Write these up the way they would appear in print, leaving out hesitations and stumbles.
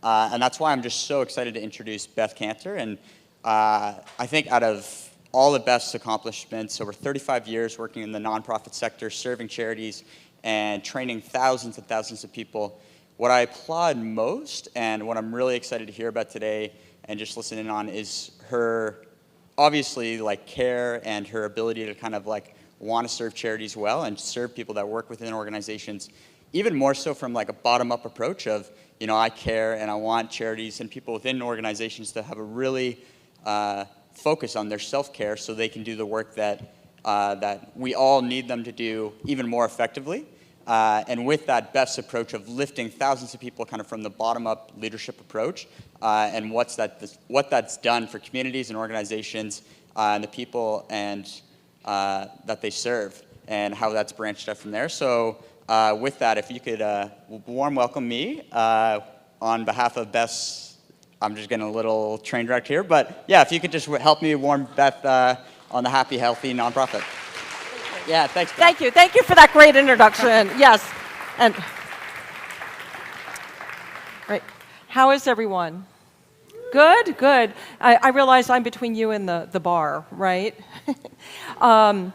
And that's why I'm just so excited to introduce Beth Kanter. And I think out of all of Beth's accomplishments, over 35 years working in the nonprofit sector, serving charities, and training thousands and thousands of people, what I applaud most and what I'm really excited to hear about today and just listen in on is her, obviously, like, care and her ability to kind of like want to serve charities well and serve people that work within organizations, even more so from like a bottom-up approach of, you know, I care and I want charities and people within organizations to have a really focus on their self-care so they can do the work that we all need them to do even more effectively. And with that Beth's approach of lifting thousands of people kind of from the bottom-up leadership approach and what that's done for communities and organizations and the people and that they serve and how that's branched out from there. So with that, if you could warm welcome me on behalf of Beth's, I'm just getting a little train wreck here, but yeah, if you could just help me warm Beth on the Happy, Healthy Nonprofit. Yeah, thanks, Beth. Thank you for that great introduction. Yes, and right, how is everyone? Good. I realize I'm between you and the bar, right? And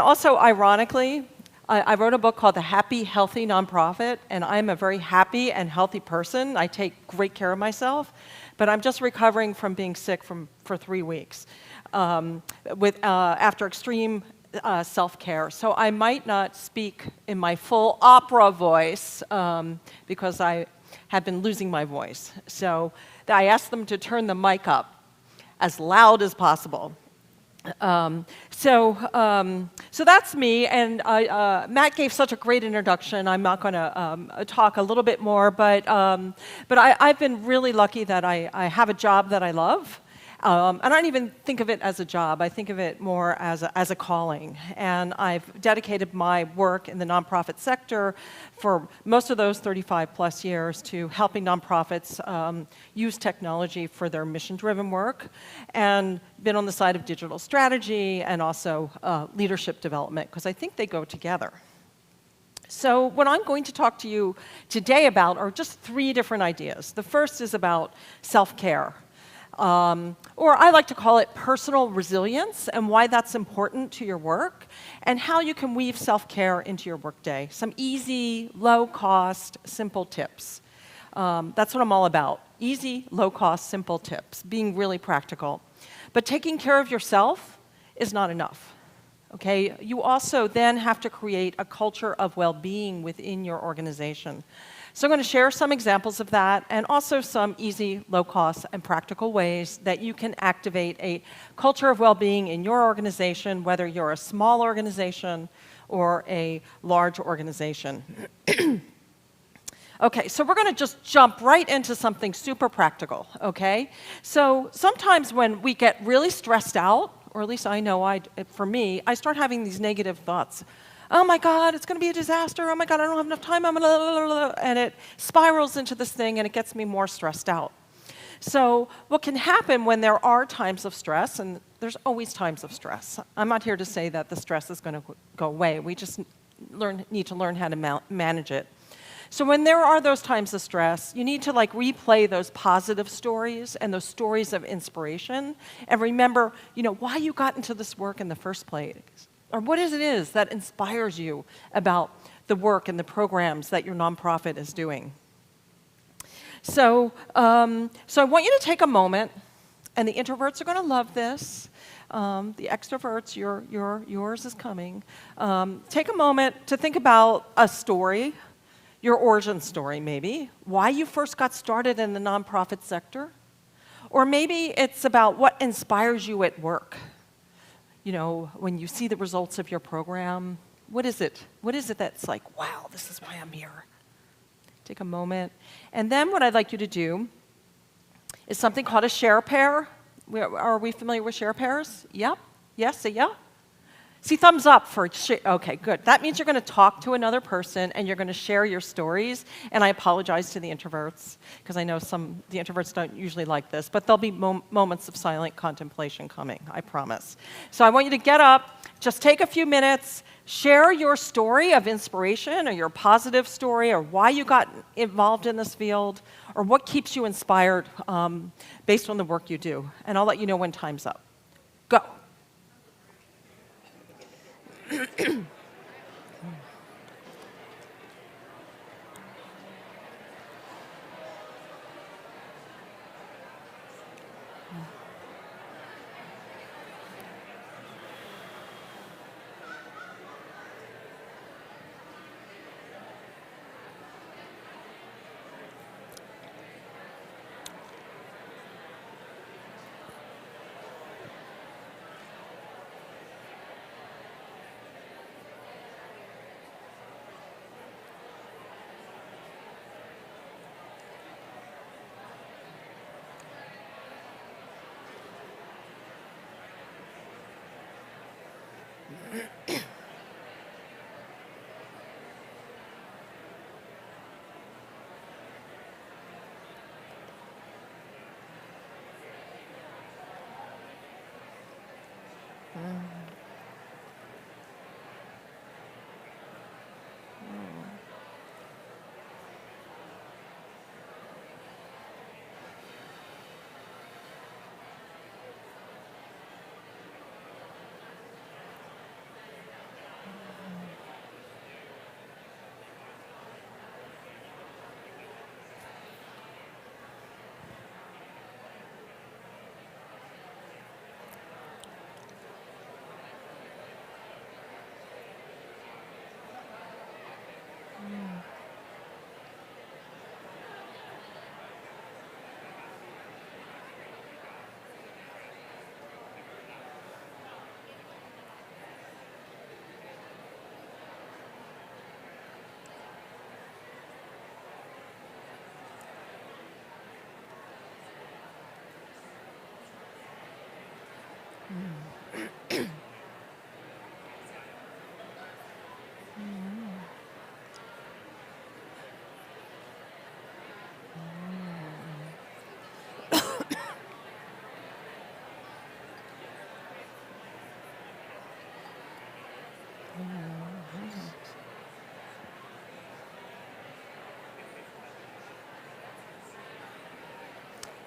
also, ironically, I wrote a book called The Happy, Healthy Nonprofit, and I'm a very happy and healthy person. I take great care of myself, but I'm just recovering from being sick for 3 weeks after extreme self-care. So I might not speak in my full opera voice because I have been losing my voice. So I asked them to turn the mic up as loud as possible. So that's me, and Matt gave such a great introduction. I'm not going to talk a little bit more, but I've been really lucky that I have a job that I love. And I don't even think of it as a job. I think of it more as a calling. And I've dedicated my work in the nonprofit sector for most of those 35 plus years to helping nonprofits use technology for their mission-driven work, and been on the side of digital strategy and also leadership development, because I think they go together. So what I'm going to talk to you today about are just 3 different ideas. The first is about self-care. Or I like to call it personal resilience, and why that's important to your work, and how you can weave self-care into your workday. Some easy, low-cost, simple tips. That's what I'm all about. Easy, low-cost, simple tips, being really practical. But taking care of yourself is not enough. Okay? You also then have to create a culture of well-being within your organization. So I'm going to share some examples of that, and also some easy, low-cost, and practical ways that you can activate a culture of well-being in your organization, whether you're a small organization or a large organization. Okay, so we're going to just jump right into something super practical, okay? So sometimes when we get really stressed out, or at least I know for me, I start having these negative thoughts. Oh my God, it's going to be a disaster. Oh my God, I don't have enough time. And it spirals into this thing, and it gets me more stressed out. So what can happen when there are times of stress, and there's always times of stress. I'm not here to say that the stress is going to go away. We just need to learn how to manage it. So when there are those times of stress, you need to replay those positive stories and those stories of inspiration, and remember, why you got into this work in the first place. Or what it is that inspires you about the work and the programs that your nonprofit is doing. So I want you to take a moment, and the introverts are going to love this. The extroverts, yours is coming. Take a moment to think about a story, your origin story maybe, why you first got started in the nonprofit sector. Or maybe it's about what inspires you at work. When you see the results of your program, what is it? What is it that's like, wow, this is why I'm here? Take a moment. And then what I'd like you to do is something called a share pair. Are we familiar with share pairs? Yep. Yes, say yeah. See, thumbs up for okay, good. That means you're going to talk to another person and you're going to share your stories. And I apologize to the introverts, because I know the introverts don't usually like this, but there'll be moments of silent contemplation coming, I promise. So I want you to get up, just take a few minutes, share your story of inspiration or your positive story or why you got involved in this field, or what keeps you inspired based on the work you do. And I'll let you know when time's up. Go.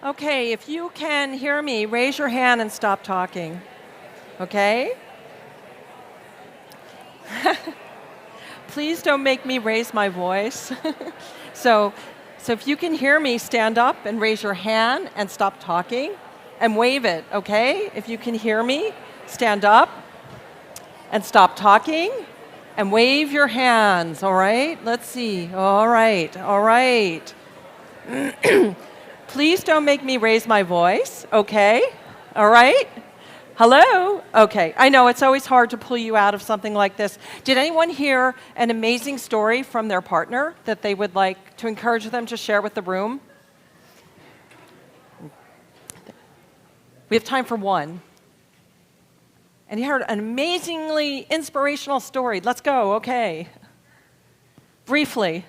Okay, if you can hear me, raise your hand and stop talking. Okay? Please don't make me raise my voice. So if you can hear me, stand up and raise your hand and stop talking and wave it, okay? If you can hear me, stand up and stop talking and wave your hands, all right? Let's see. All right, all right. Please don't make me raise my voice, okay? All right? Hello? Okay, I know it's always hard to pull you out of something like this. Did anyone hear an amazing story from their partner that they would like to encourage them to share with the room? We have time for one. And he heard an amazingly inspirational story. Let's go, okay. Briefly.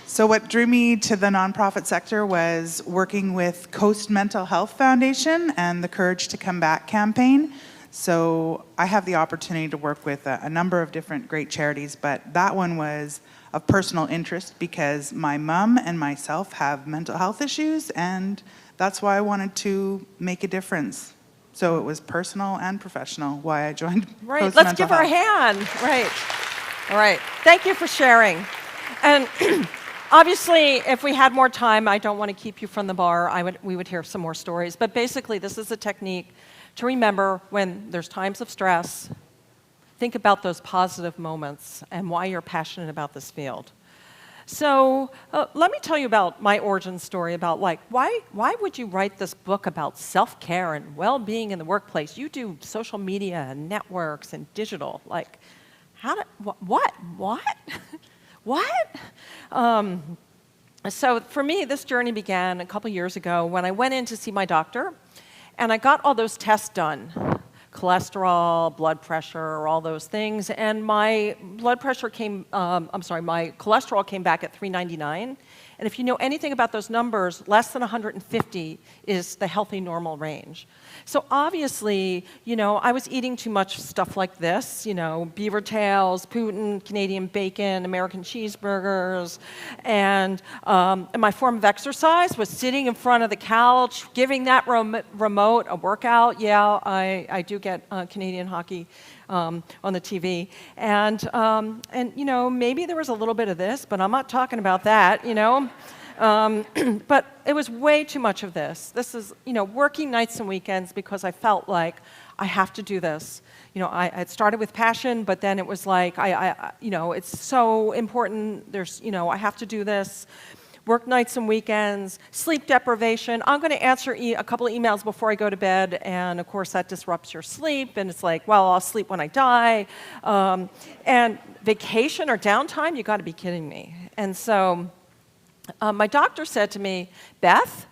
So what drew me to the nonprofit sector was working with Coast Mental Health Foundation and the Courage to Come Back campaign. So I have the opportunity to work with a number of different great charities, but that one was of personal interest because my mom and myself have mental health issues, and that's why I wanted to make a difference. So it was personal and professional why I joined Right, Coast let's Mental give her a Health. hand. Right. All right. Thank you for sharing. And obviously, if we had more time, I don't want to keep you from the bar. We would hear some more stories. But basically, this is a technique to remember when there's times of stress, think about those positive moments and why you're passionate about this field. So let me tell you about my origin story about why would you write this book about self-care and well-being in the workplace? You do social media and networks and digital. What? What? So for me, this journey began a couple years ago when I went in to see my doctor, and I got all those tests done cholesterol, blood pressure, all those things. And my blood pressure my cholesterol came back at 399. And if you know anything about those numbers, less than 150 is the healthy normal range. So obviously, I was eating too much stuff like this, beaver tails, Putin, Canadian bacon, American cheeseburgers, and my form of exercise was sitting in front of the couch, giving that remote a workout. Yeah, I do get Canadian hockey on the TV. And maybe there was a little bit of this, but I'm not talking about that, but it was way too much of this. This is, working nights and weekends because I felt like I have to do this. I started with passion, but then it was like, it's so important. I have to do this. Work nights and weekends, sleep deprivation. I'm going to answer a couple of emails before I go to bed, and of course that disrupts your sleep, and it's like, well, I'll sleep when I die. And vacation or downtime, you got to be kidding me. And so my doctor said to me, Beth,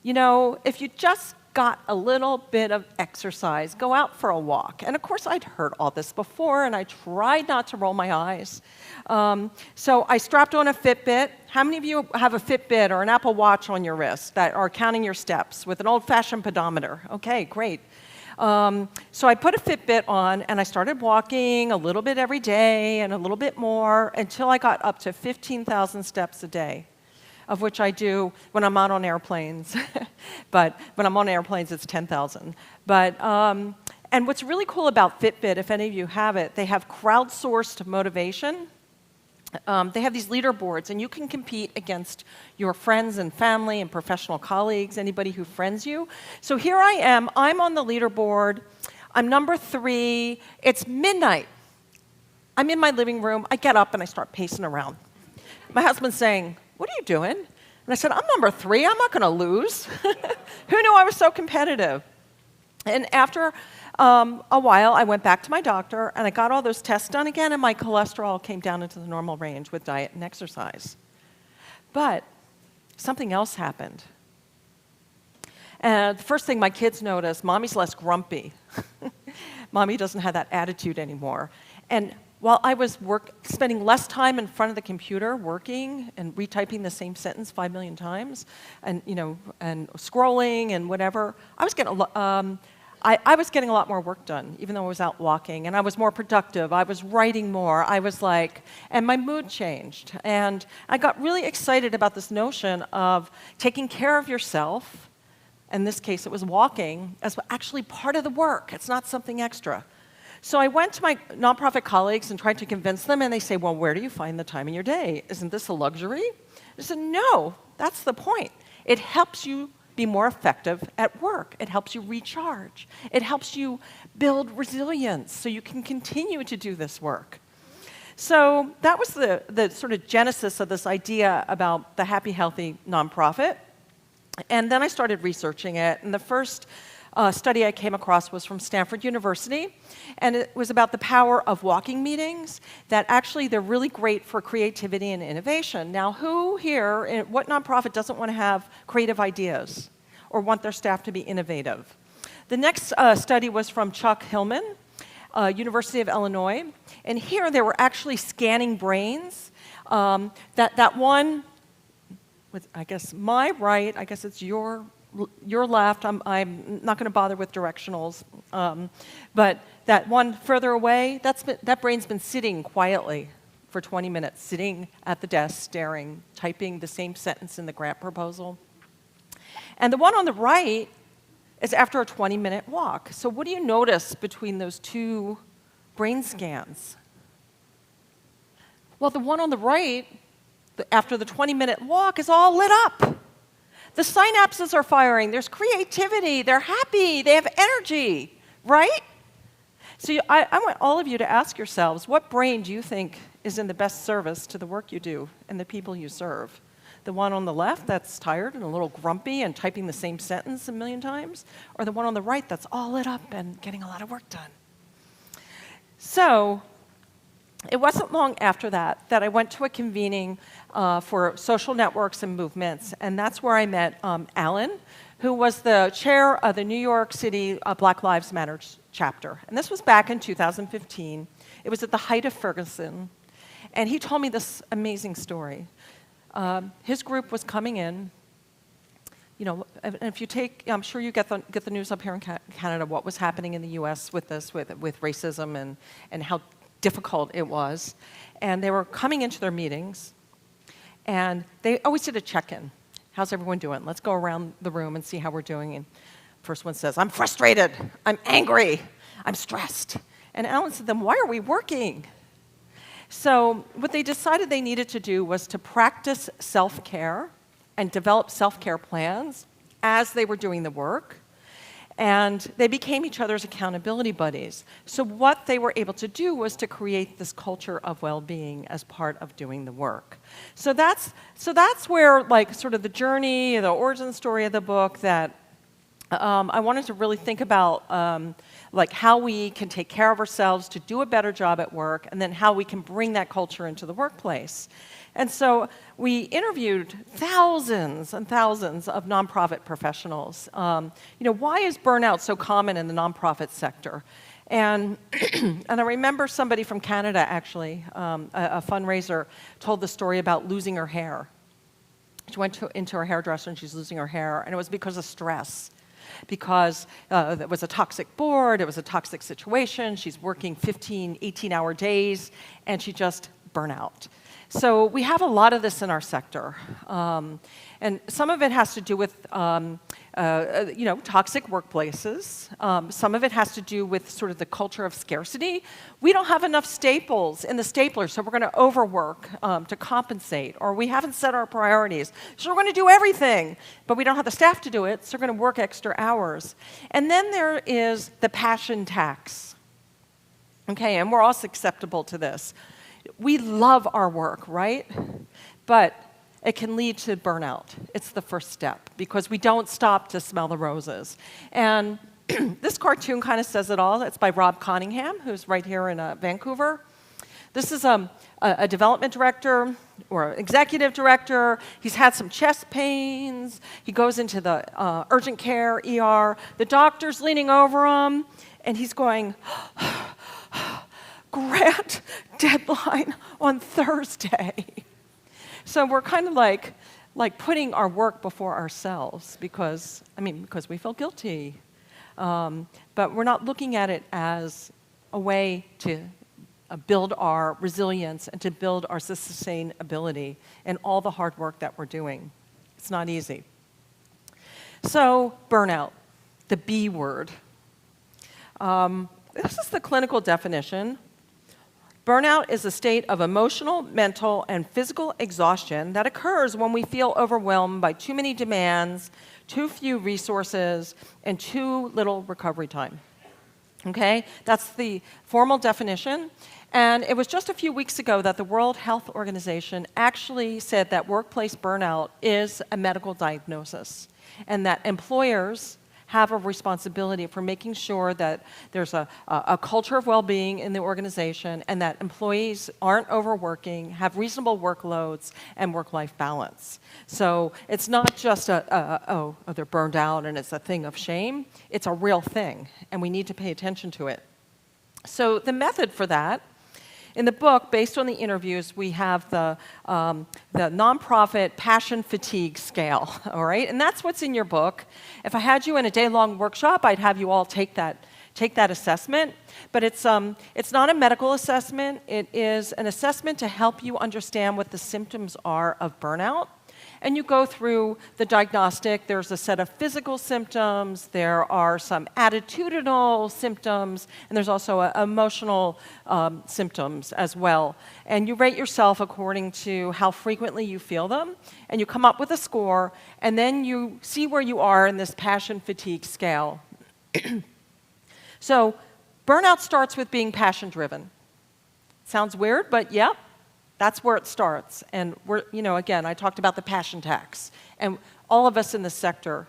if you just got a little bit of exercise, go out for a walk. And of course, I'd heard all this before, and I tried not to roll my eyes. So I strapped on a Fitbit. How many of you have a Fitbit or an Apple Watch on your wrist that are counting your steps with an old-fashioned pedometer? Okay, great. So I put a Fitbit on, and I started walking a little bit every day and a little bit more until I got up to 15,000 steps a day, of which I do when I'm out on airplanes. But when I'm on airplanes, it's 10,000. But and what's really cool about Fitbit, if any of you have it, they have crowdsourced motivation. They have these leaderboards, and you can compete against your friends and family and professional colleagues, anybody who friends you. So here I am. I'm on the leaderboard. I'm number 3. It's midnight. I'm in my living room. I get up, and I start pacing around. My husband's saying, what are you doing? And I said, I'm number 3. I'm not going to lose. Who knew I was so competitive? And after a while, I went back to my doctor, and I got all those tests done again, and my cholesterol came down into the normal range with diet and exercise. But something else happened. And the first thing my kids noticed, Mommy's less grumpy. Mommy doesn't have that attitude anymore. And while I was spending less time in front of the computer working and retyping the same sentence 5 million times, and and scrolling and whatever, I was getting I was getting a lot more work done, even though I was out walking, and I was more productive. I was writing more. And my mood changed, and I got really excited about this notion of taking care of yourself. In this case, it was walking as actually part of the work. It's not something extra. So I went to my nonprofit colleagues and tried to convince them, and they say, well, where do you find the time in your day? Isn't this a luxury? I said, no, that's the point. It helps you be more effective at work. It helps you recharge. It helps you build resilience so you can continue to do this work. So that was the sort of genesis of this idea about the Happy Healthy nonprofit. And then I started researching it, and the first study I came across was from Stanford University, and it was about the power of walking meetings, that actually they're really great for creativity and innovation. Now, who here, what nonprofit doesn't want to have creative ideas or want their staff to be innovative? The next study was from Chuck Hillman, University of Illinois, and here they were actually scanning brains. That one, with I guess my right, I guess it's your left. I'm not going to bother with directionals, but that one further away, that brain's been sitting quietly for 20 minutes, sitting at the desk, staring, typing the same sentence in the grant proposal. And the one on the right is after a 20-minute walk. So what do you notice between those two brain scans? Well, the one on the right, after the 20-minute walk, is all lit up. The synapses are firing. There's creativity. They're happy. They have energy, right? So I want all of you to ask yourselves, what brain do you think is in the best service to the work you do and the people you serve? The one on the left that's tired and a little grumpy and typing the same sentence a million times? Or the one on the right that's all lit up and getting a lot of work done? So it wasn't long after that that I went to a convening for social networks and movements, and that's where I met Alan, who was the chair of the New York City Black Lives Matter chapter. And this was back in 2015. It was at the height of Ferguson. And he told me this amazing story. His group was coming in. You know, and if you take, I'm sure you get the news up here in Canada, what was happening in the US with this, with racism and how difficult it was. And they were coming into their meetings, and they always did a check-in. How's everyone doing? Let's go around the room and see how we're doing. And first one says, I'm frustrated, I'm angry, I'm stressed. And Alan said to them, why are we working? So what they decided they needed to do was to practice self-care and develop self-care plans as they were doing the work. And they became each other's accountability buddies. So what they were able to do was to create this culture of well-being as part of doing the work. So that's where, like, sort of the journey, the origin story of the book that I wanted to really think about, like, how we can take care of ourselves to do a better job at work, and then how we can bring that culture into the workplace. And so we interviewed thousands and thousands of nonprofit professionals. You know, why is burnout so common in the nonprofit sector? And, and I remember somebody from Canada, actually, a fundraiser, told the story about losing her hair. She went into her hairdresser and she's losing her hair, and it was because of stress. Because it was a toxic board, it was a toxic situation, she's working 15, 18-hour days, and she just burnt out. So we have a lot of this in our sector. And some of it has to do with you know, toxic workplaces. Some of it has to do with sort of the culture of scarcity. We don't have enough staples in the stapler, so we're going to overwork to compensate. Or we haven't set our priorities, so we're going to do everything, but we don't have the staff to do it, so we're going to work extra hours. And then there is the passion tax. Okay, and we're all susceptible to this. We love our work, right? But it can lead to burnout. It's the first step, because we don't stop to smell the roses. And this cartoon kind of says it all. It's by Rob Cunningham, who's right here in Vancouver. This is a development director or executive director. He's had some chest pains. He goes into the urgent care, ER. The doctor's leaning over him, and he's going, grant deadline on Thursday. So we're kind of like putting our work before ourselves because we feel guilty. But we're not looking at it as a way to build our resilience and to build our sustainability and all the hard work that we're doing. It's not easy. So burnout, the B word. This is the clinical definition. Burnout is a state of emotional, mental, and physical exhaustion that occurs when we feel overwhelmed by too many demands, too few resources, and too little recovery time. Okay? That's the formal definition. And it was just a few weeks ago that the World Health Organization actually said that workplace burnout is a medical diagnosis, and that employers have a responsibility for making sure that there's a culture of well-being in the organization, and that employees aren't overworking, have reasonable workloads, and work-life balance. So it's not just oh, they're burned out and it's a thing of shame. It's a real thing, and we need to pay attention to it. So the method for that, in the book, based on the interviews, we have the nonprofit passion fatigue scale, all right? And that's what's in your book. If I had you in a day-long workshop, I'd have you all take that assessment. But it's not a medical assessment. It is an assessment to help you understand what the symptoms are of burnout. And you go through the diagnostic. There's a set of physical symptoms, there are some attitudinal symptoms, and there's also emotional symptoms as well. And you rate yourself according to how frequently you feel them, and you come up with a score, and then you see where you are in this passion fatigue scale. So burnout starts with being passion-driven. Sounds weird, but yep. That's where it starts. And we're, again, I talked about the passion tax. And all of us in this sector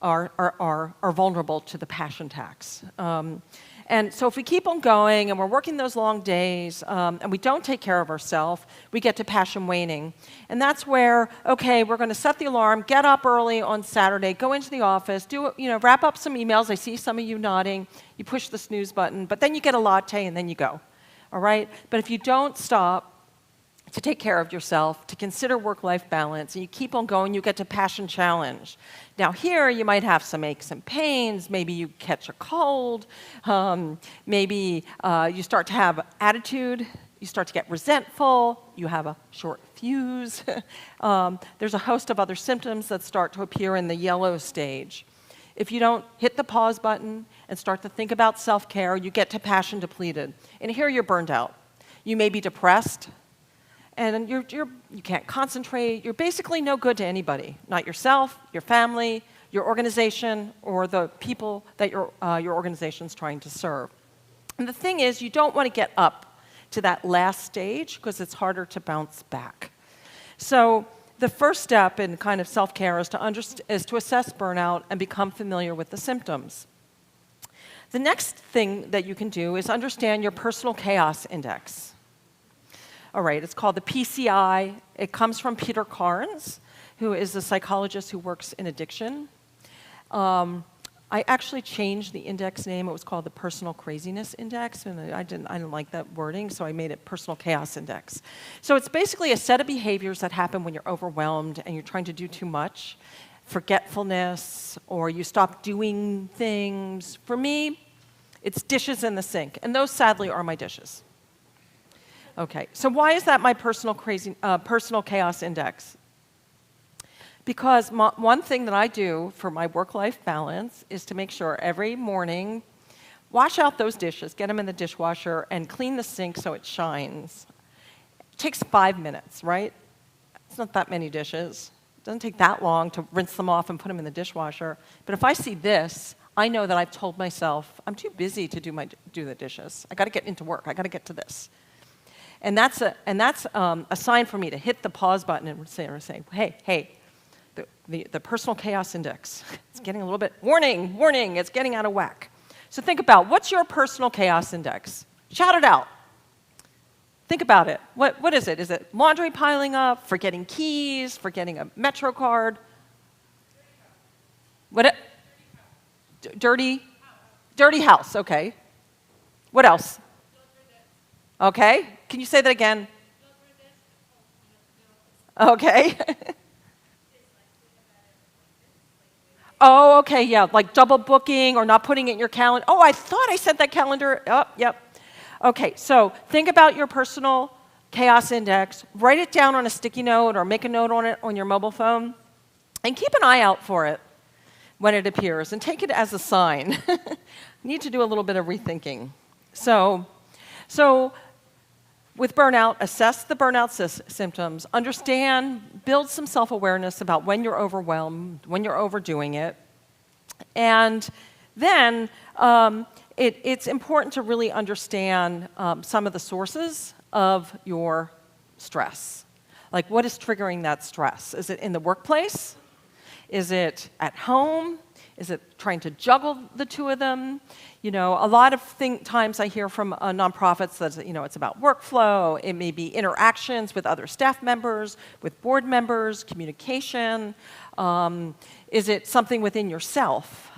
are vulnerable to the passion tax. And And so if we keep on going and we're working those long days and we don't take care of ourselves, we get to passion waning. And that's where, okay, we're going to set the alarm, get up early on Saturday, go into the office, wrap up some emails. I see some of you nodding. You push the snooze button, but then you get a latte and then you go. All right? But if you don't stop to take care of yourself, to consider work-life balance, and you keep on going, you get to passion challenge. Now here, you might have some aches and pains, maybe you catch a cold, maybe you start to have attitude, you start to get resentful, you have a short fuse. There's a host of other symptoms that start to appear in the yellow stage. If you don't hit the pause button and start to think about self-care, you get to passion depleted. And here you're burned out. You may be depressed, and you can't concentrate. You're basically no good to anybody, not yourself, your family, your organization, or the people that your organization's trying to serve. And the thing is, you don't want to get up to that last stage because it's harder to bounce back. So the first step in kind of self-care is to assess burnout and become familiar with the symptoms. The next thing that you can do is understand your personal chaos index. All right, it's called the PCI. It comes from Peter Carnes, who is a psychologist who works in addiction. I actually changed the index name. It was called the Personal Craziness Index, and I didn't like that wording, so I made it Personal Chaos Index. So it's basically a set of behaviors that happen when you're overwhelmed and you're trying to do too much, forgetfulness, or you stop doing things. For me, it's dishes in the sink, and those sadly are my dishes. Okay, so why is that my personal chaos index? Because one thing that I do for my work-life balance is to make sure every morning, wash out those dishes, get them in the dishwasher, and clean the sink so it shines. It takes 5 minutes, right? It's not that many dishes. It doesn't take that long to rinse them off and put them in the dishwasher. But if I see this, I know that I've told myself, I'm too busy to do the dishes. I got to get into work. I got to get to this. And that's a sign for me to hit the pause button and say, hey, the personal chaos index, it's getting a little bit, warning, it's getting out of whack. So think about, what's your personal chaos index? Shout it out. Think about it. What is it? Is it laundry piling up, forgetting keys, forgetting a Metro card? Dirty house, okay. What else? Okay, can you say that again? Okay. Oh, okay, yeah, like double booking or not putting it in your calendar. Oh, I thought I sent that calendar. Oh, yep. Okay, so think about your personal chaos index. Write it down on a sticky note or make a note on it on your mobile phone. And keep an eye out for it when it appears. And take it as a sign. You need to do a little bit of rethinking. So with burnout, assess the burnout symptoms, understand, build some self-awareness about when you're overwhelmed, when you're overdoing it. And then it's important to really understand some of the sources of your stress. Like, what is triggering that stress? Is it in the workplace? Is it at home? Is it trying to juggle the two of them? You know, a lot of times I hear from nonprofits that, it's about workflow. It may be interactions with other staff members, with board members, communication. Is it something within yourself?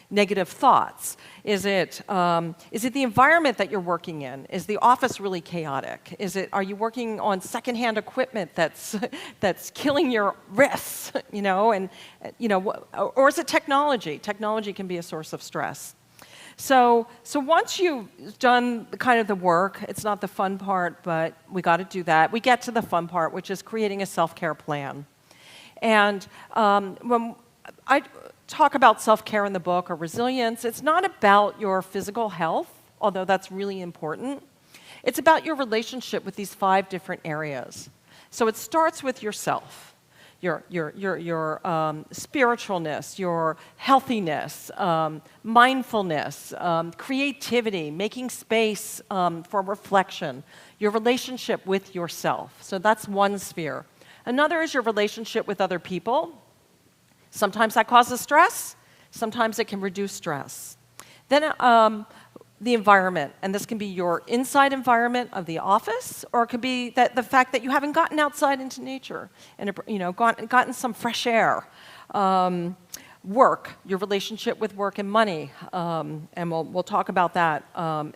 Negative thoughts? Is it the environment that you're working in? Is the office really chaotic? Are you working on secondhand equipment that's killing your wrists? Or is it technology? Technology can be a source of stress. So once you've done kind of the work, it's not the fun part, but we got to do that. We get to the fun part, which is creating a self-care plan. And when I talk about self-care in the book or resilience, it's not about your physical health, although that's really important. It's about your relationship with these 5 different areas. So it starts with yourself. Your spiritualness, your healthiness, mindfulness, creativity, making space for reflection, your relationship with yourself. So that's one sphere. Another is your relationship with other people. Sometimes that causes stress. Sometimes it can reduce stress. Then the environment, and this can be your inside environment of the office, or it could be that the fact that you haven't gotten outside into nature and gotten some fresh air. Work, your relationship with work and money, and we'll talk about that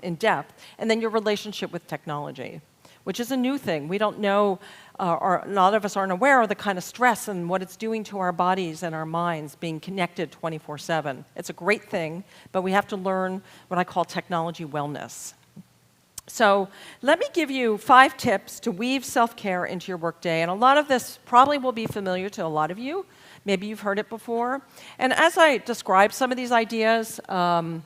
in depth, and then your relationship with technology, which is a new thing. We don't know, or a lot of us aren't aware of the kind of stress and what it's doing to our bodies and our minds being connected 24/7. It's a great thing, but we have to learn what I call technology wellness. So let me give you 5 tips to weave self-care into your workday, and a lot of this probably will be familiar to a lot of you. Maybe you've heard it before. And as I describe some of these ideas, jot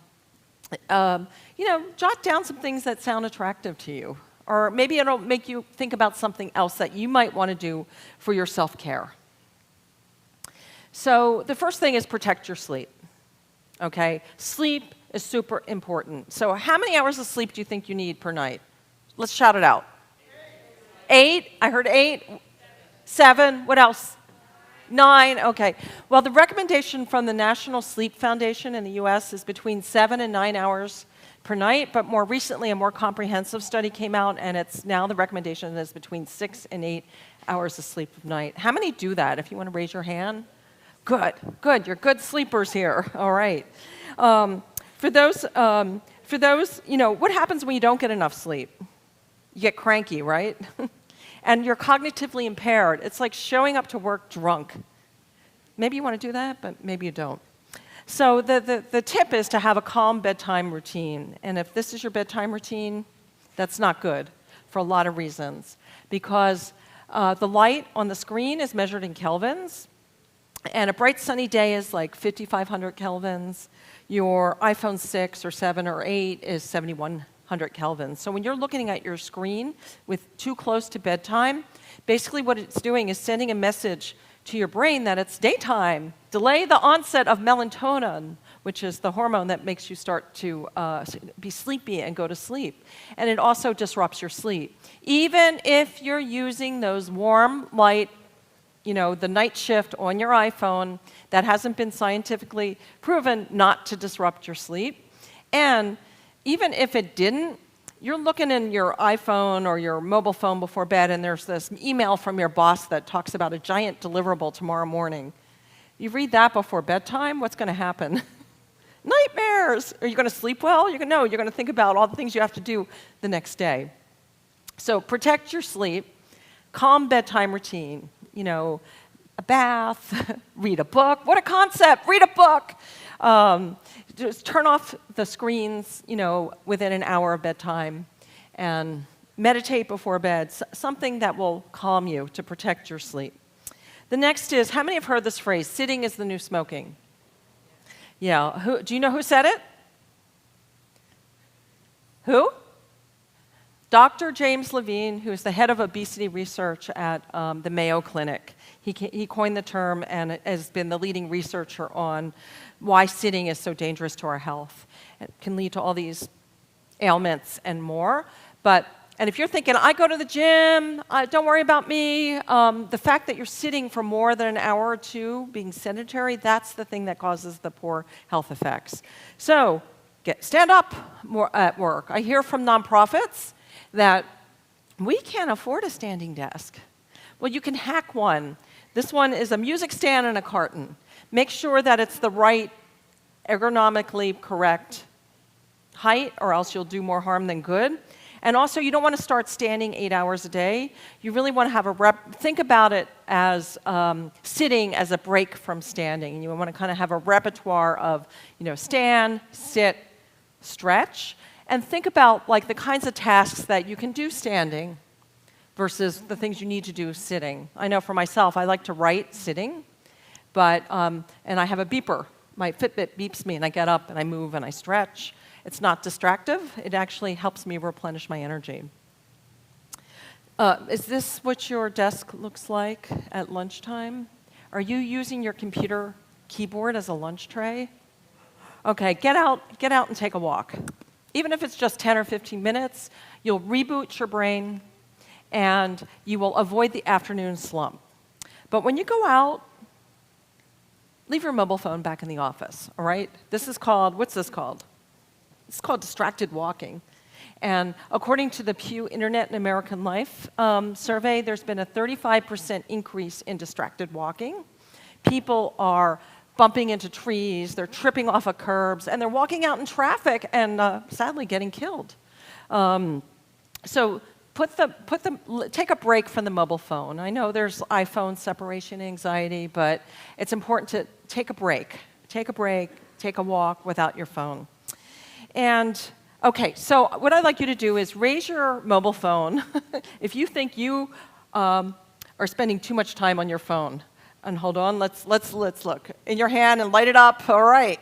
down some things that sound attractive to you. Or maybe it'll make you think about something else that you might want to do for your self-care. So the first thing is protect your sleep. Okay? Sleep is super important. So how many hours of sleep do you think you need per night? Let's shout it out. 8? I heard 8. 7? What else? 9, okay. Well, the recommendation from the National Sleep Foundation in the US is between 7 and 9 hours per night, but more recently a more comprehensive study came out, and it's now the recommendation is between 6 and 8 hours of sleep a night. How many do that? If you want to raise your hand. Good, good. You're good sleepers here. All right. For those, what happens when you don't get enough sleep? You get cranky, right? And you're cognitively impaired. It's like showing up to work drunk. Maybe you want to do that, but maybe you don't. So the tip is to have a calm bedtime routine. And if this is your bedtime routine, that's not good for a lot of reasons. Because the light on the screen is measured in kelvins, and a bright sunny day is like 5,500 kelvins. Your iPhone 6 or 7 or 8 is 7,100 kelvins. So when you're looking at your screen with too close to bedtime, basically what it's doing is sending a message to your brain that it's daytime. Delay the onset of melatonin, which is the hormone that makes you start to be sleepy and go to sleep. And it also disrupts your sleep. Even if you're using those warm light, the night shift on your iPhone, that hasn't been scientifically proven not to disrupt your sleep. And even if it didn't, you're looking in your iPhone or your mobile phone before bed, and there's this email from your boss that talks about a giant deliverable tomorrow morning. You read that before bedtime, what's going to happen? Nightmares! Are you going to sleep well? You're going to think about all the things you have to do the next day. So protect your sleep, calm bedtime routine, a bath, read a book. What a concept! Read a book! Just turn off the screens, within an hour of bedtime, and meditate before bed, something that will calm you to protect your sleep. The next is, how many have heard this phrase, sitting is the new smoking? Yeah, do you know who said it? Who? Dr. James Levine, who is the head of obesity research at the Mayo Clinic. He coined the term and has been the leading researcher on why sitting is so dangerous to our health. It can lead to all these ailments and more. And if you're thinking, I go to the gym, don't worry about me, the fact that you're sitting for more than an hour or two, being sedentary, that's the thing that causes the poor health effects. So stand up more at work. I hear from nonprofits that we can't afford a standing desk. Well, you can hack one. This one is a music stand and a carton. Make sure that it's the right, ergonomically correct height, or else you'll do more harm than good. And also, you don't want to start standing 8 hours a day. You really want to have think about it as sitting as a break from standing. You want to kind of have a repertoire of, stand, sit, stretch, and think about the kinds of tasks that you can do standing versus the things you need to do sitting. I know for myself, I like to write sitting, and I have a beeper. My Fitbit beeps me, and I get up, and I move, and I stretch. It's not distractive. It actually helps me replenish my energy. Is this what your desk looks like at lunchtime? Are you using your computer keyboard as a lunch tray? Okay, get out and take a walk. Even if it's just 10 or 15 minutes, you'll reboot your brain, and you will avoid the afternoon slump. But when you go out, leave your mobile phone back in the office, all right? What's this called? It's called distracted walking. And according to the Pew Internet and American Life survey, there's been a 35% increase in distracted walking. People are bumping into trees, they're tripping off of curbs, and they're walking out in traffic and sadly getting killed. So take a break from the mobile phone. I know there's iPhone separation anxiety, but it's important to take a break. Take a break, take a walk without your phone. And okay, so what I'd like you to do is raise your mobile phone if you think you are spending too much time on your phone. And hold on, let's look. In your hand and light it up. All right.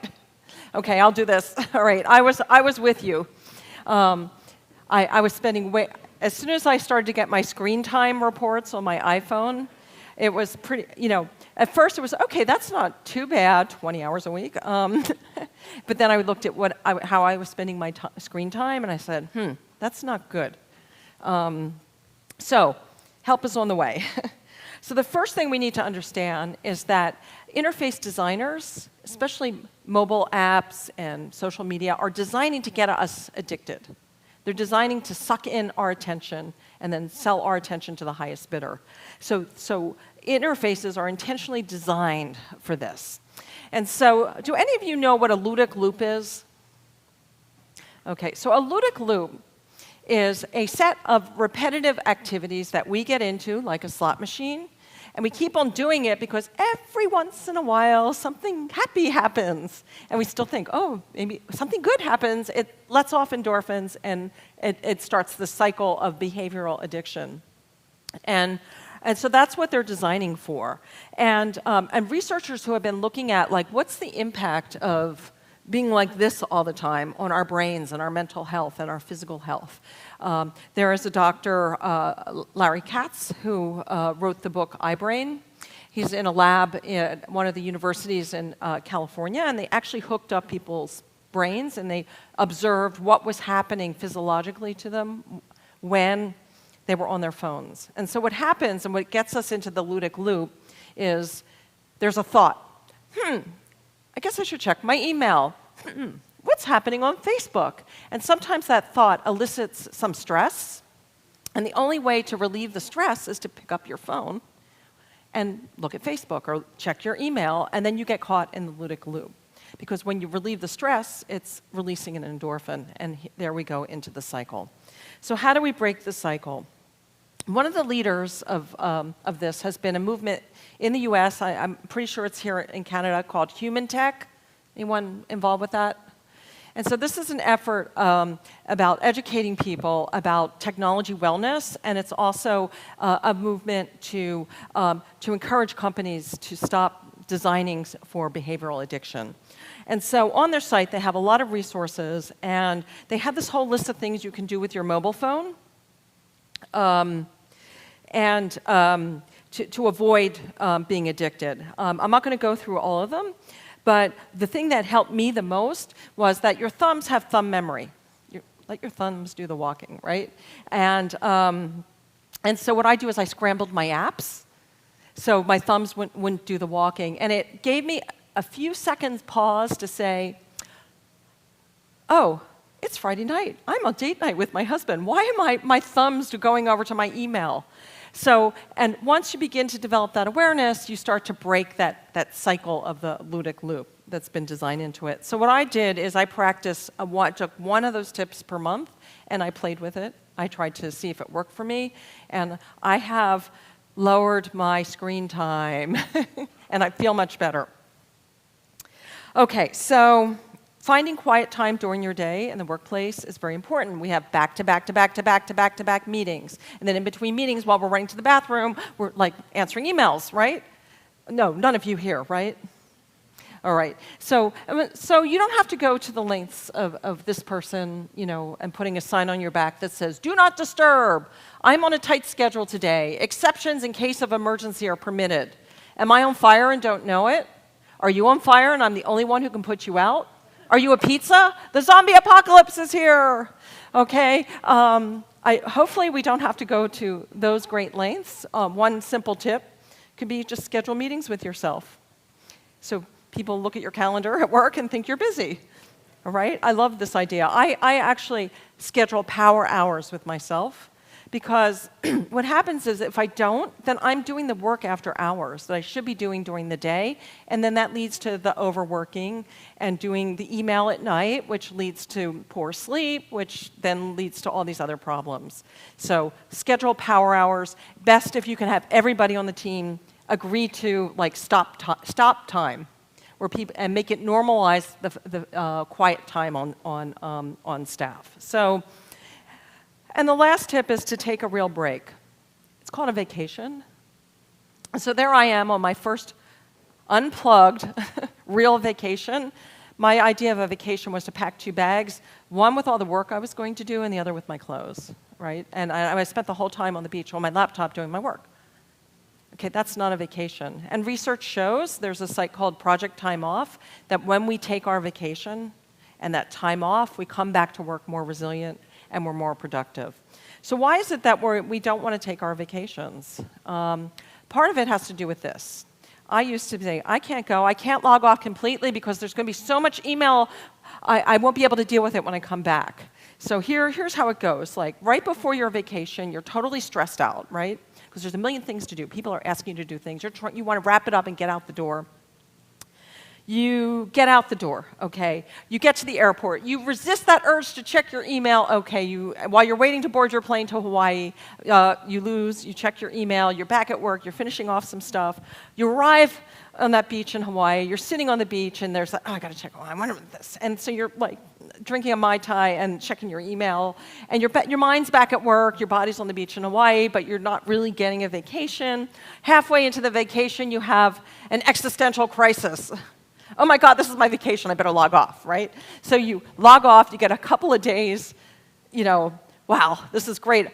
Okay, I'll do this. All right, I was with you. I was spending as soon as I started to get my screen time reports on my iPhone, it was pretty, at first it was, okay, that's not too bad, 20 hours a week. But then I looked at how I was spending my screen time, and I said, that's not good. So help is on the way. So the first thing we need to understand is that interface designers, especially mobile apps and social media, are designing to get us addicted. They're designing to suck in our attention and then sell our attention to the highest bidder. So interfaces are intentionally designed for this. And so do any of you know what a ludic loop is? Okay, so a ludic loop is a set of repetitive activities that we get into, like a slot machine, and we keep on doing it because every once in a while something happy happens. And we still think, oh, maybe something good happens. It lets off endorphins, and it starts the cycle of behavioral addiction. And so that's what they're designing for. And researchers who have been looking at, like, what's the impact of being like this all the time on our brains and our mental health and our physical health. There is a doctor, Larry Katz, who wrote the book iBrain. He's in a lab at one of the universities in California, and they actually hooked up people's brains, and they observed what was happening physiologically to them when they were on their phones. And so what happens, and what gets us into the ludic loop, is there's a thought. I guess I should check my email. What's happening on Facebook? And sometimes that thought elicits some stress, and the only way to relieve the stress is to pick up your phone and look at Facebook or check your email, and then you get caught in the ludic loop. Because when you relieve the stress, it's releasing an endorphin, and there we go into the cycle. So how do we break the cycle? One of the leaders of this has been a movement in the US, I'm pretty sure it's here in Canada, called Human Tech. Anyone involved with that? And so this is an effort about educating people about technology wellness, and it's also a movement to encourage companies to stop designing for behavioral addiction. And so on their site, they have a lot of resources, and they have this whole list of things you can do with your mobile phone. To avoid being addicted. I'm not going to go through all of them, but the thing that helped me the most was that your thumbs have thumb memory. Let your thumbs do the walking, right? And so what I do is I scrambled my apps, so my thumbs wouldn't do the walking, and it gave me a few seconds pause to say, oh, it's Friday night. I'm on date night with my husband. Why am my thumbs going over to my email? So, and once you begin to develop that awareness, you start to break that cycle of the ludic loop that's been designed into it. So what I did is I practiced, took one of those tips per month, and I played with it. I tried to see if it worked for me, and I have lowered my screen time, and I feel much better. Okay, so finding quiet time during your day in the workplace is very important. We have back-to-back meetings. And then in between meetings, while we're running to the bathroom, we're like answering emails, right? No, none of you here, right? All right. So you don't have to go to the lengths of this person, and putting a sign on your back that says, do not disturb. I'm on a tight schedule today. Exceptions in case of emergency are permitted. Am I on fire and don't know it? Are you on fire and I'm the only one who can put you out? Are you a pizza? The zombie apocalypse is here. Okay. Hopefully we don't have to go to those great lengths. One simple tip could be just schedule meetings with yourself. So people look at your calendar at work and think you're busy. All right? I love this idea. I actually schedule power hours with myself because what happens is if I don't, then I'm doing the work after hours that I should be doing during the day, and then that leads to the overworking and doing the email at night, which leads to poor sleep, which then leads to all these other problems. So schedule power hours. Best if you can have everybody on the team agree to like stop time, where people and make it normalize the quiet time on staff. So. And the last tip is to take a real break. It's called a vacation. So there I am on my first unplugged real vacation. My idea of a vacation was to pack 2 bags, one with all the work I was going to do and the other with my clothes, right? And I spent the whole time on the beach on my laptop doing my work. Okay, that's not a vacation. And research shows, there's a site called Project Time Off, that when we take our vacation and that time off, we come back to work more resilient and we're more productive. So why is it that we don't want to take our vacations? Part of it has to do with this. I used to say, I can't go, I can't log off completely because there's going to be so much email, I won't be able to deal with it when I come back. So here's how it goes. Like right before your vacation, you're totally stressed out, right? Because there's a million things to do. People are asking you to do things. You want to wrap it up and get out the door. You get out the door, okay? You get to the airport. You resist that urge to check your email, okay? While you're waiting to board your plane to Hawaii, you check your email, you're back at work, you're finishing off some stuff. You arrive on that beach in Hawaii, you're sitting on the beach, and there's like, oh, I gotta check, I wonder what this. And so you're like drinking a Mai Tai and checking your email, and your mind's back at work, your body's on the beach in Hawaii, but you're not really getting a vacation. Halfway into the vacation, you have an existential crisis. Oh my God, this is my vacation, I better log off, right? So you log off, you get a couple of days, wow, this is great.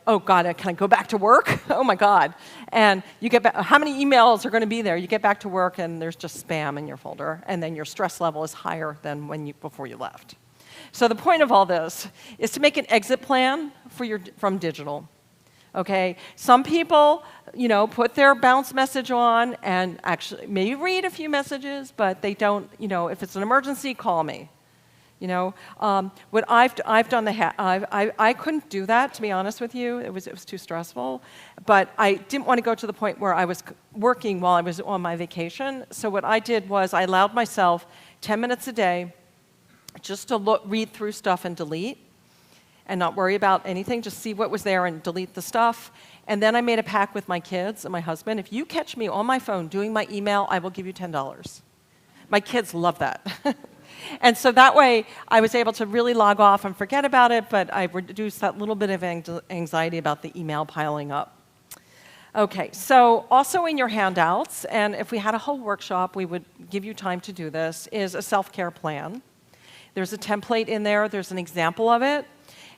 Oh God, can I go back to work? Oh my God. And you get back, how many emails are going to be there? You get back to work and there's just spam in your folder, and then your stress level is higher than before you left. So the point of all this is to make an exit plan from digital. Okay, some people, put their bounce message on and actually maybe read a few messages, but they don't, if it's an emergency, call me. What I've done, I couldn't do that, to be honest with you. It was too stressful, but I didn't want to go to the point where I was working while I was on my vacation. So what I did was I allowed myself 10 minutes a day just to read through stuff and delete, and not worry about anything, just see what was there and delete the stuff. And then I made a pact with my kids and my husband. If you catch me on my phone doing my email, I will give you $10. My kids love that. And so that way, I was able to really log off and forget about it, but I reduced that little bit of anxiety about the email piling up. Okay, so also in your handouts, and if we had a whole workshop, we would give you time to do this, is a self-care plan. There's a template in there. There's an example of it.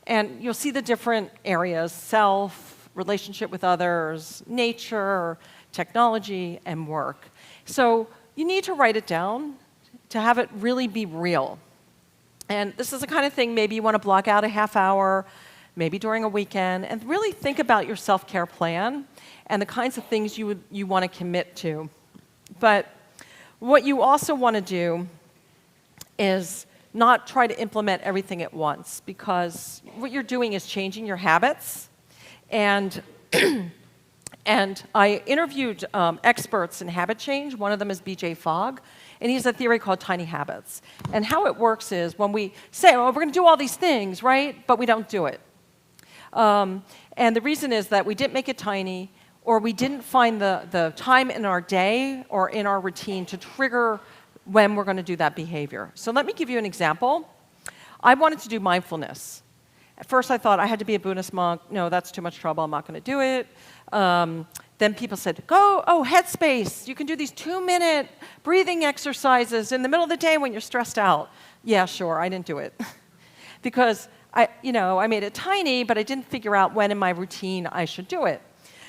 And you'll see the different areas: self, relationship with others, nature, technology, and work. So you need to write it down to have it really be real. And this is the kind of thing maybe you want to block out a half hour, maybe during a weekend, and really think about your self-care plan and the kinds of things you want to commit to. But what you also want to do is not try to implement everything at once, because what you're doing is changing your habits. And I interviewed experts in habit change. One of them is BJ Fogg, and he has a theory called tiny habits. And how it works is when we say, oh, we're going to do all these things, right? But we don't do it. And the reason is that we didn't make it tiny, or we didn't find the time in our day or in our routine to trigger when we're going to do that behavior. So let me give you an example. I wanted to do mindfulness. At first I thought I had to be a Buddhist monk. No, that's too much trouble. I'm not going to do it. Then people said, Headspace. You can do these 2-minute breathing exercises in the middle of the day when you're stressed out. Yeah, sure. I didn't do it. Because I made it tiny, but I didn't figure out when in my routine I should do it.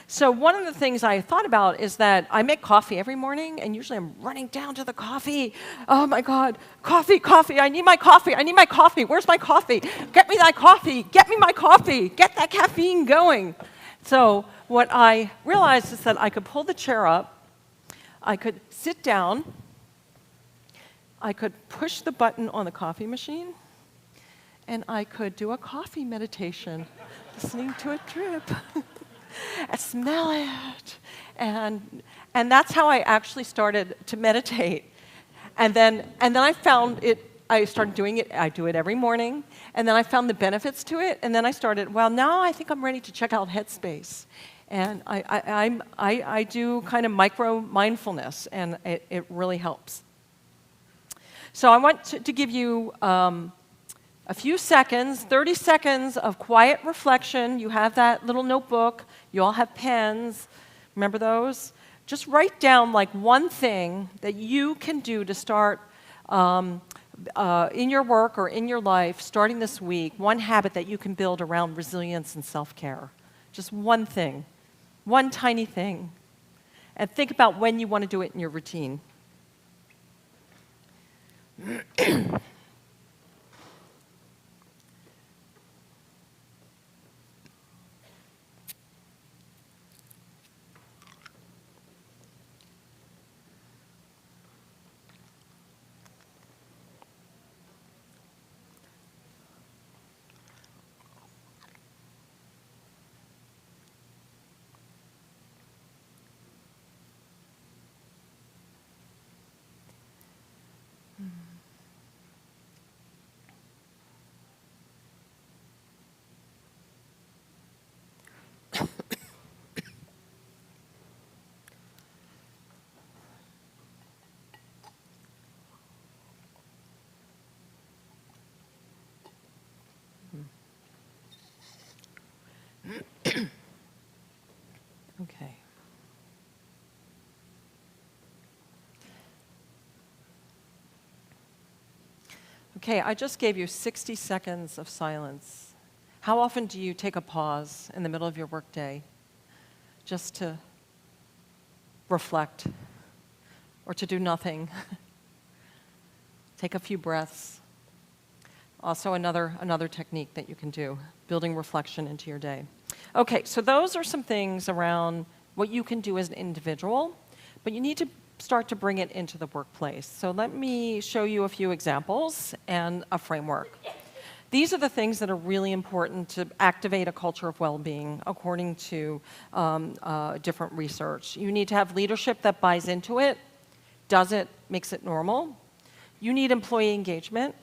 So one of the things I thought about is that I make coffee every morning, and usually I'm running down to the coffee. Oh my God, coffee, I need my coffee, where's my coffee? Get me that coffee, get me my coffee, get that caffeine going. So what I realized is that I could pull the chair up, I could sit down, I could push the button on the coffee machine, and I could do a coffee meditation, listening to it drip. I smell it. And that's how I actually started to meditate. And then I found it, I started doing it, I do it every morning, and then I found the benefits to it, and then I started, well, now I think I'm ready to check out Headspace. And I do kind of micro mindfulness, and it really helps. So I want to give you a few seconds, 30 seconds of quiet reflection. You have that little notebook. You all have pens. Remember those? Just write down like one thing that you can do to start in your work or in your life, starting this week, one habit that you can build around resilience and self-care. Just one thing, one tiny thing. And think about when you want to do it in your routine. Okay. Okay, I just gave you 60 seconds of silence. How often do you take a pause in the middle of your workday just to reflect or to do nothing? Take a few breaths. Also another technique that you can do, building reflection into your day. Okay, so those are some things around what you can do as an individual, but you need to start to bring it into the workplace. So let me show you a few examples and a framework. These are the things that are really important to activate a culture of well-being, according to different research. You need to have leadership that buys into it, does it, makes it normal. You need employee engagement.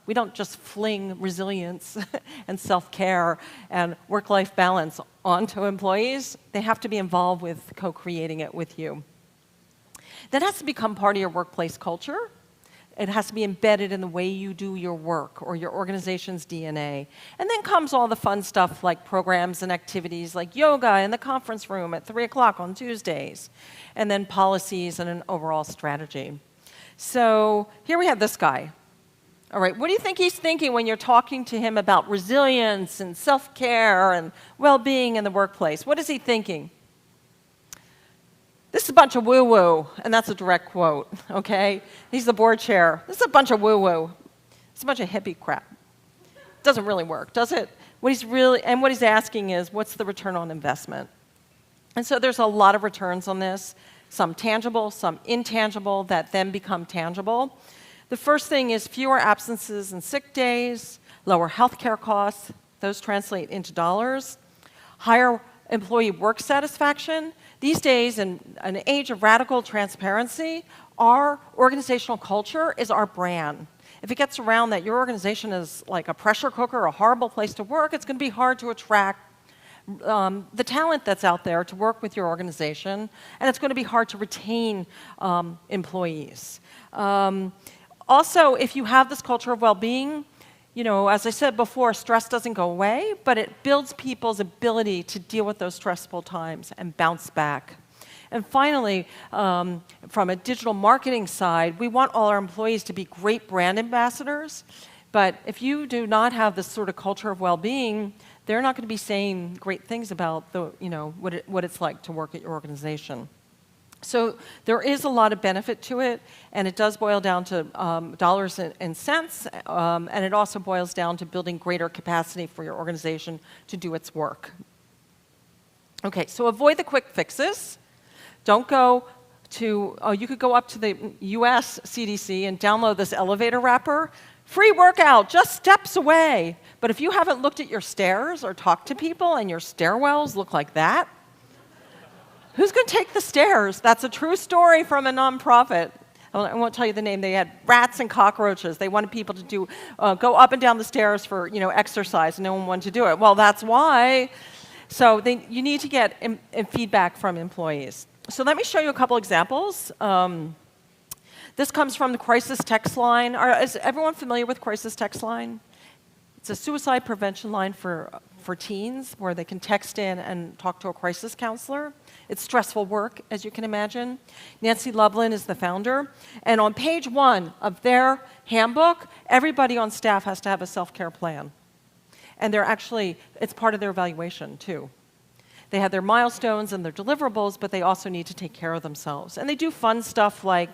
We don't just fling resilience and self-care and work-life balance onto employees. They have to be involved with co-creating it with you. That has to become part of your workplace culture. It has to be embedded in the way you do your work or your organization's DNA. And then comes all the fun stuff like programs and activities like yoga in the conference room at 3 o'clock on Tuesdays, and then policies and an overall strategy. So here we have this guy. All right, what do you think he's thinking when you're talking to him about resilience and self-care and well-being in the workplace? What is he thinking? This is a bunch of woo-woo, and that's a direct quote, okay? He's the board chair. This is a bunch of woo-woo. It's a bunch of hippie crap. Doesn't really work, does it? What he's asking is, what's the return on investment? And so there's a lot of returns on this, some tangible, some intangible, that then become tangible. The first thing is fewer absences and sick days, lower healthcare costs, those translate into dollars, higher employee work satisfaction. These days, in an age of radical transparency, our organizational culture is our brand. If it gets around that your organization is like a pressure cooker, a horrible place to work, it's going to be hard to attract the talent that's out there to work with your organization, and it's going to be hard to retain employees. Also, if you have this culture of well-being, you know, as I said before, stress doesn't go away, but it builds people's ability to deal with those stressful times and bounce back. And finally, from a digital marketing side, we want all our employees to be great brand ambassadors, but if you do not have this sort of culture of well-being, they're not going to be saying great things about the, you know, what it's like to work at your organization. So there is a lot of benefit to it, and it does boil down to dollars and cents, and it also boils down to building greater capacity for your organization to do its work. Okay, so avoid the quick fixes. Don't go you could go up to the US CDC and download this elevator wrapper. Free workout, just steps away. But if you haven't looked at your stairs or talked to people and your stairwells look like that, who's going to take the stairs? That's a true story from a nonprofit. I won't tell you the name. They had rats and cockroaches. They wanted people to go up and down the stairs for exercise, and no one wanted to do it. Well, that's why. So you need to get feedback from employees. So let me show you a couple examples. This comes from the crisis text line. Is everyone familiar with crisis text line? It's a suicide prevention line for teens where they can text in and talk to a crisis counselor. It's stressful work, as you can imagine. Nancy Lublin is the founder. And on page 1 of their handbook, everybody on staff has to have a self-care plan. And it's part of their evaluation, too. They have their milestones and their deliverables, but they also need to take care of themselves. And they do fun stuff like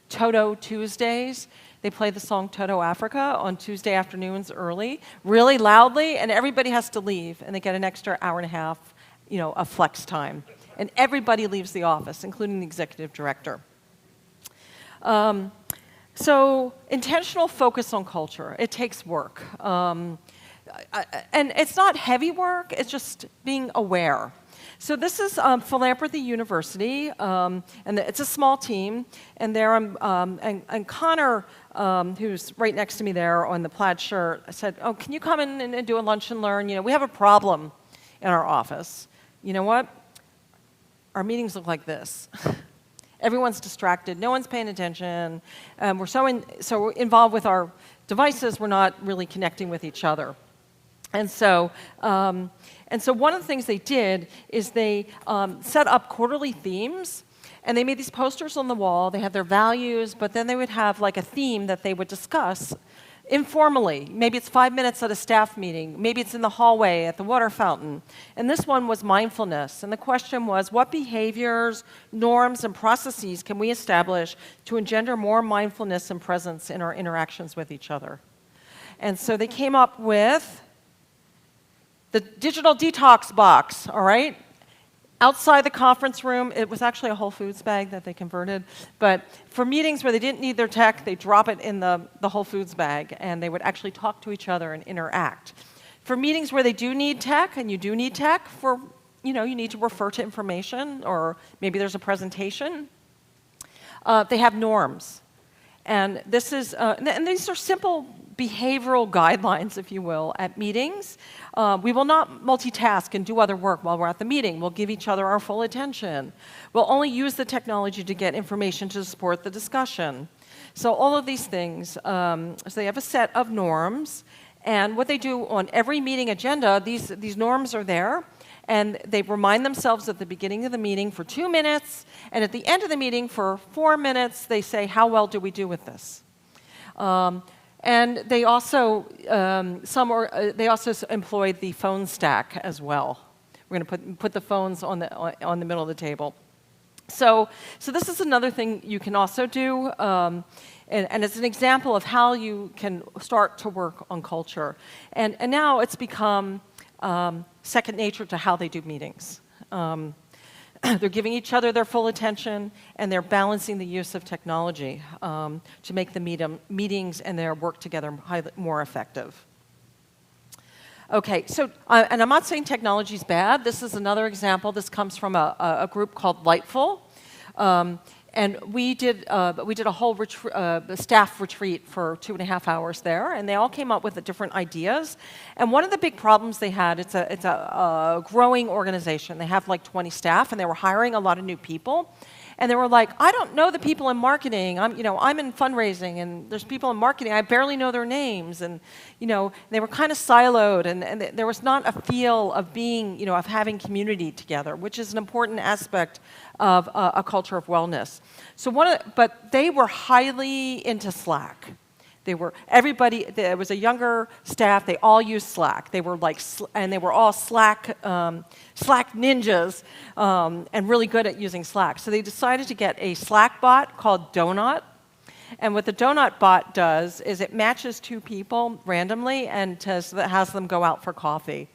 Toto Tuesdays. They play the song Toto Africa on Tuesday afternoons early, really loudly, and everybody has to leave, and they get an extra hour and a half, of flex time. And everybody leaves the office, including the executive director. So intentional focus on culture. It takes work. And it's not heavy work, it's just being aware. So this is Philanthropy University, and it's a small team, and there and Kanter, who's right next to me there on the plaid shirt, said, "Oh, can you come in and do a lunch and learn? We have a problem in our office. You know what? Our meetings look like this. Everyone's distracted, no one's paying attention, we're so involved with our devices, we're not really connecting with each other." And so one of the things they did is they set up quarterly themes, and they made these posters on the wall. They had their values, but then they would have like a theme that they would discuss informally. Maybe it's 5 minutes at a staff meeting. Maybe it's in the hallway at the water fountain. And this one was mindfulness. And the question was, what behaviors, norms, and processes can we establish to engender more mindfulness and presence in our interactions with each other? And so they came up with the digital detox box, all right? Outside the conference room, it was actually a Whole Foods bag that they converted, but for meetings where they didn't need their tech, they drop it in the Whole Foods bag, and they would actually talk to each other and interact. For meetings where they do need tech, and you do need tech for, you need to refer to information, or maybe there's a presentation, they have norms. And this is, and these are simple behavioral guidelines, if you will, at meetings. We will not multitask and do other work while we're at the meeting. We'll give each other our full attention. We'll only use the technology to get information to support the discussion. So all of these things, so they have a set of norms, and what they do on every meeting agenda, these norms are there, and they remind themselves at the beginning of the meeting for 2 minutes, and at the end of the meeting for 4 minutes, they say, how well do we do with this? And they also, they also employed the phone stack as well. We're going to put the phones on the middle of the table. So this is another thing you can also do, and it's an example of how you can start to work on culture. And now it's become second nature to how they do meetings. They're giving each other their full attention, and they're balancing the use of technology to make the meetings and their work together more effective. Okay, so, and I'm not saying technology is bad. This is another example. This comes from a group called Lightful. And we did a whole staff retreat for 2.5 hours there, and they all came up with different ideas. And one of the big problems they had, it's a growing organization. They have like 20 staff, and they were hiring a lot of new people. And they were like, I don't know the people in marketing. I'm in fundraising, and there's people in marketing. I barely know their names, and they were kind of siloed, and there was not a feel of being, of having community together, which is an important aspect of a culture of wellness. So but they were highly into Slack. There was a younger staff. They all used Slack. They were and they were all Slack ninjas, and really good at using Slack. So they decided to get a Slack bot called Donut. And what the Donut bot does is it matches two people randomly and has them go out for coffee.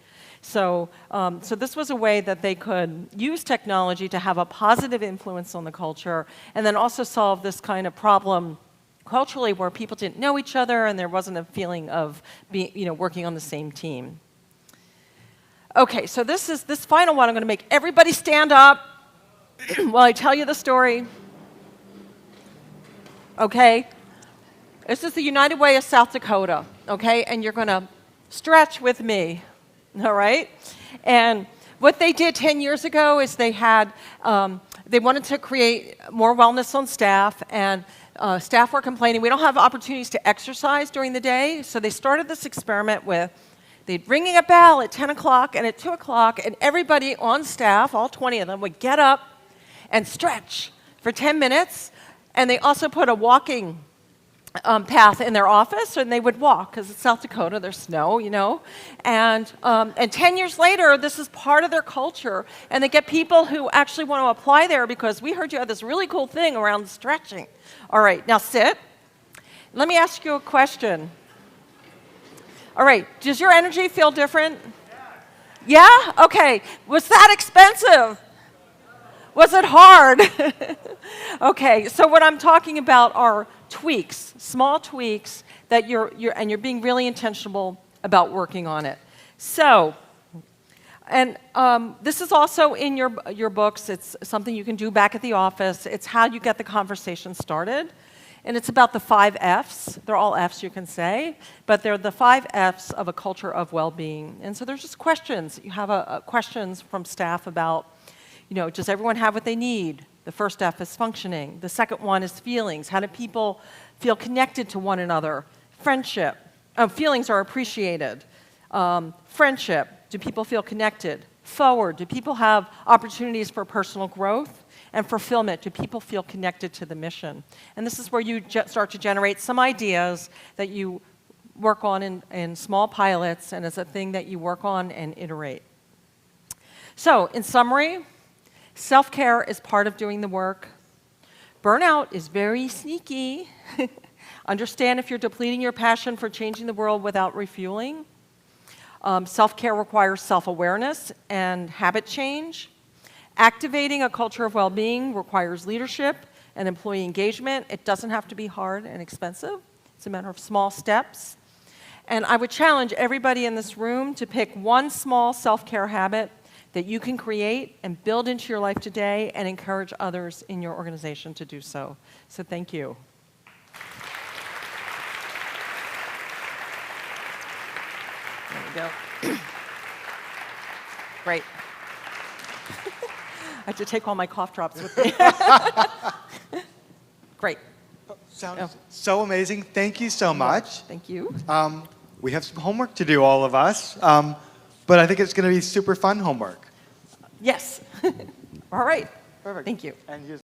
So, so this was a way that they could use technology to have a positive influence on the culture, and then also solve this kind of problem culturally where people didn't know each other and there wasn't a feeling of being, working on the same team. Okay, so this final one, I'm going to make everybody stand up while I tell you the story. Okay? This is the United Way of South Dakota, okay? And you're going to stretch with me, all right? And what they did 10 years ago is they wanted to create more wellness on staff, and staff were complaining, we don't have opportunities to exercise during the day, so they started this experiment with, they'd ringing a bell at 10 o'clock and at 2 o'clock, and everybody on staff, all 20 of them, would get up and stretch for 10 minutes, and they also put a walking path in their office, and they would walk, because it's South Dakota, there's snow, and 10 years later, this is part of their culture, and they get people who actually want to apply there because we heard you had this really cool thing around stretching. All right, now sit. Let me ask you a question. All right, does your energy feel different? Yeah? Okay. Was that expensive? Was it hard? Okay, so what I'm talking about are tweaks, small tweaks that you're being really intentional about working on it. So, and this is also in your books. It's something you can do back at the office. It's how you get the conversation started. And it's about the 5 Fs. They're all Fs, you can say, but they're the 5 Fs of a culture of well-being. And so there's just questions. You have questions from staff about, does everyone have what they need? The first F is functioning. The second one is feelings. How do people feel connected to one another? Friendship. Feelings are appreciated. Friendship. Do people feel connected? Forward. Do people have opportunities for personal growth? And fulfillment. Do people feel connected to the mission? And this is where you start to generate some ideas that you work on in small pilots, and it's a thing that you work on and iterate. So, in summary, self-care is part of doing the work. Burnout is very sneaky. Understand if you're depleting your passion for changing the world without refueling. Self-care requires self-awareness and habit change. Activating a culture of well-being requires leadership and employee engagement. It doesn't have to be hard and expensive. It's a matter of small steps. And I would challenge everybody in this room to pick one small self-care habit that you can create and build into your life today and encourage others in your organization to do so. So thank you. There we go. Great. I have to take all my cough drops with me. Great. Sounds so amazing. Thank you so much. Thank you. We have some homework to do, all of us, but I think it's going to be super fun homework. Yes. All right. Perfect. Thank you. And